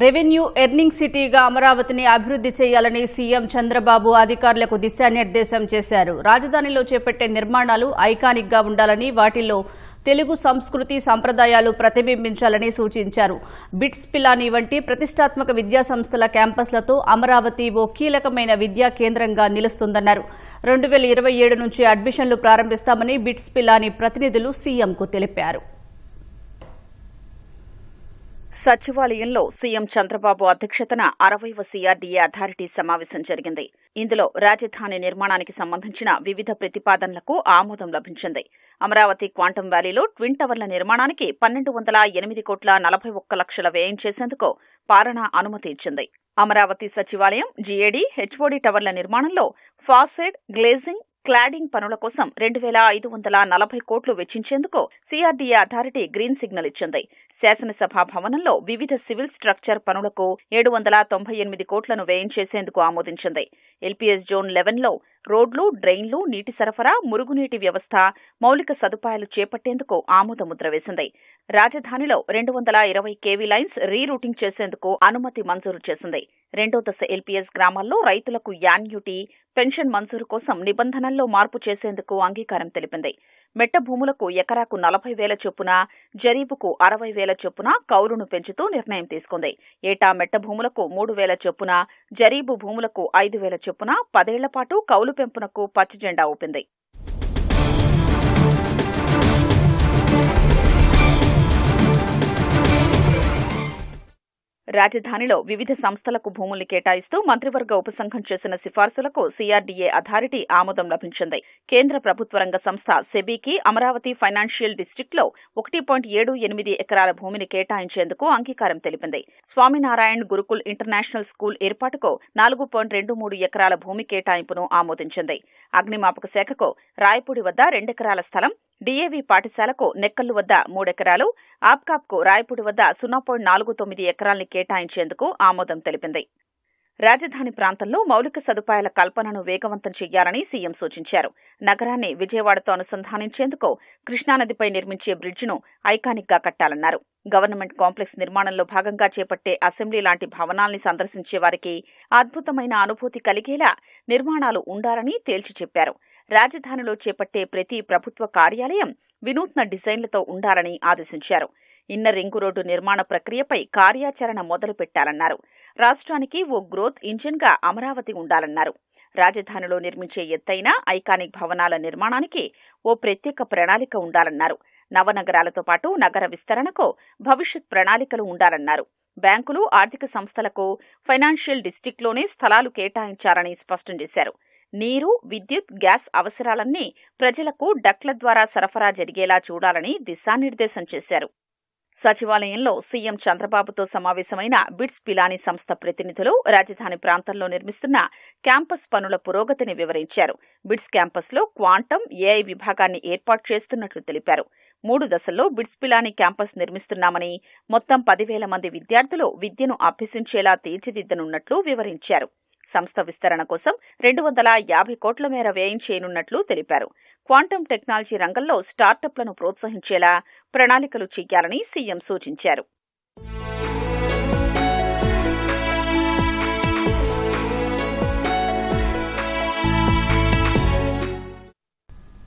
Revenue earning సిటీగా అమరావతిని అభివృద్ధి చేయాలని సీఎం చంద్రబాబు అధికారులకు దిశానిర్దేశం చేశారు. రాజధానిలో చేపట్టే నిర్మాణాలు ఐకానిక్ గా ఉండాలని, వాటిల్లో తెలుగు సంస్కృతి సంప్రదాయాలు ప్రతిబింబించాలని సూచించారు. బిట్స్ పిలానీ వంటి ప్రతిష్టాత్మక విద్యా సంస్థల క్యాంపస్లతో అమరావతి ఓ కీలకమైన విద్యా కేంద్రంగా నిలుస్తుందన్నారు. 2027 నుంచి అడ్మిషన్లు ప్రారంభిస్తామని బిట్స్ పిలానీ ప్రతినిధులు సీఎంకు తెలిపారు. సచివాలయంలో సీఎం చంద్రబాబు అధ్యక్షతన 60వ CRDA అథారిటీ సమావేశం జరిగింది. ఇందులో రాజధాని నిర్మాణానికి సంబంధించిన వివిధ ప్రతిపాదనలకు ఆమోదం లభించింది. అమరావతి క్వాంటం వ్యాలీలో ట్విన్ టవర్ల నిర్మాణానికి 1208,41 లక్షల వ్యయం చేసేందుకు పాలనా అనుమతి ఇచ్చింది. అమరావతి సచివాలయం, GAD, HOD టవర్ల నిర్మాణంలో ఫాసెడ్, గ్లేజింగ్, క్లాడింగ్ పనుల కోసం 2,540 కోట్లు వెచ్చించేందుకు CRDA అథారిటీ గ్రీన్ సిగ్నల్ ఇచ్చింది. శాసనసభ భవనంలో వివిధ సివిల్ స్ట్రక్చర్ పనులకు 798 కోట్లను వ్యయం చేసేందుకు ఆమోదించింది. LPS జోన్ 11లో రోడ్లు, డ్రైన్లు, నీటి సరఫరా, మురుగునీటి వ్యవస్థ, మౌలిక సదుపాయాలు చేపట్టేందుకు ఆమోదముద్ర వేసింది. రాజధానిలో 220 kV లైన్స్ రీరూటింగ్ చేసేందుకు అనుమతి మంజూరు చేసింది. రెండో దశ LPS గ్రామాల్లో రైతులకు యాన్యుటీ, పెన్షన్ మంజూరు కోసం నిబంధనల్లో మార్పు చేసేందుకు అంగీకారం తెలిపింది. మెట్ట భూములకు ఎకరాకు 40,000 చొప్పున, జరీబుకు 60,000 చొప్పున కౌలును పెంచుతూ నిర్ణయం తీసుకుంది. ఏటా మెట్ట భూములకు 3,000 చొప్పున, జరీబు భూములకు 5,000 చొప్పున 10 ఏళ్ల పాటు కౌలు పెంపునకు పచ్చజెండా ఊపింది. రాజధానిలో వివిధ సంస్థలకు భూముల్ని కేటాయిస్తూ మంత్రివర్గ ఉపసంఘం చేసిన సిఫార్సులకు CRDA అథారిటీ ఆమోదం లభించింది. కేంద్ర ప్రభుత్వ రంగ సంస్థ సెబీకి అమరావతి ఫైనాన్షియల్ డిస్టిక్ట్లో 1.78 ఎకరాల భూమిని కేటాయించేందుకు అంగీకారం తెలిపింది. స్వామినారాయణ్ గురుకుల్ ఇంటర్నేషనల్ స్కూల్ ఏర్పాటుకు 4.23 ఎకరాల భూమి కేటాయింపును ఆమోదించింది. అగ్నిమాపక శాఖకు రాయపూడి వద్ద 2 ఎకరాల స్థలం, DAV పాఠశాలకు నెక్కల్లు వద్ద 3 ఎకరాలు, ఆప్కాప్కు రాయపూడి వద్ద 0.49 ఎకరాల్ని కేటాయించేందుకు ఆమోదం తెలిపింది. రాజధాని ప్రాంతంలో మౌలిక సదుపాయాల కల్పనను వేగవంతం చేయాలని సీఎం సూచించారు. నగరాన్ని విజయవాడతో అనుసంధానించేందుకు కృష్ణానదిపై నిర్మించే బ్రిడ్జిను ఐకానిక్ గా కట్టాలన్నారు. గవర్నమెంట్ కాంప్లెక్స్ నిర్మాణంలో భాగంగా చేపట్టే అసెంబ్లీ లాంటి భవనాల్ని సందర్శించే వారికి అద్భుతమైన అనుభూతి కలిగేలా నిర్మాణాలు ఉండాలని తేల్చి చెప్పారు. రాజధానిలో చేపట్టే ప్రతి ప్రభుత్వ కార్యాలయం వినూత్న డిజైన్లతో ఉండాలని ఆదేశించారు. ఇన్నర్ రింగు రోడ్డు నిర్మాణ ప్రక్రియపై కార్యాచరణ మొదలు పెట్టాలన్నారు. రాష్ట్రానికి ఓ గ్రోత్ ఇంజిన్గా అమరావతి ఉండాలన్నారు. రాజధానిలో నిర్మించే ఎత్తైన ఐకానిక్ భవనాల నిర్మాణానికి ఓ ప్రత్యేక ప్రణాళిక ఉండాలన్నారు. నవనగరాలతో పాటు నగర విస్తరణకు భవిష్యత్ ప్రణాళికలు ఉండాలన్నారు. బ్యాంకులు, ఆర్థిక సంస్థలకు ఫైనాన్షియల్ డిస్టిక్లోనే స్థలాలు కేటాయించాలని స్పష్టం చేశారు. నీరు, విద్యుత్, గ్యాస్ అవసరాలన్నీ ప్రజలకు డక్ల ద్వారా సరఫరా జరిగేలా చూడాలని దిశానిర్దేశం చేశారు. సచివాలయంలో సీఎం చంద్రబాబుతో సమావేశమైన బిట్స్ పిలానీ సంస్థ ప్రతినిధులు రాజధాని ప్రాంతంలో నిర్మిస్తున్న క్యాంపస్ పనుల పురోగతిని వివరించారు. బిట్స్ క్యాంపస్లో క్వాంటం, AI విభాగాన్ని ఏర్పాటు చేస్తున్నట్లు తెలిపారు. 3 దశల్లో బిట్స్ పిలానీ క్యాంపస్ నిర్మిస్తున్నామని, మొత్తం 10,000 మంది విద్యార్థులు విద్యను అభ్యసించేలా తీర్చిదిద్దనున్నట్లు వివరించారు. సంస్థ విస్తరణ కోసం 250 కోట్ల మేర వ్యయం చేయనున్నట్లు తెలిపారు. క్వాంటం టెక్నాలజీ రంగంలో స్టార్టప్లను ప్రోత్సహించేలా ప్రణాళికలు చేయాలని సీఎం సూచించారు.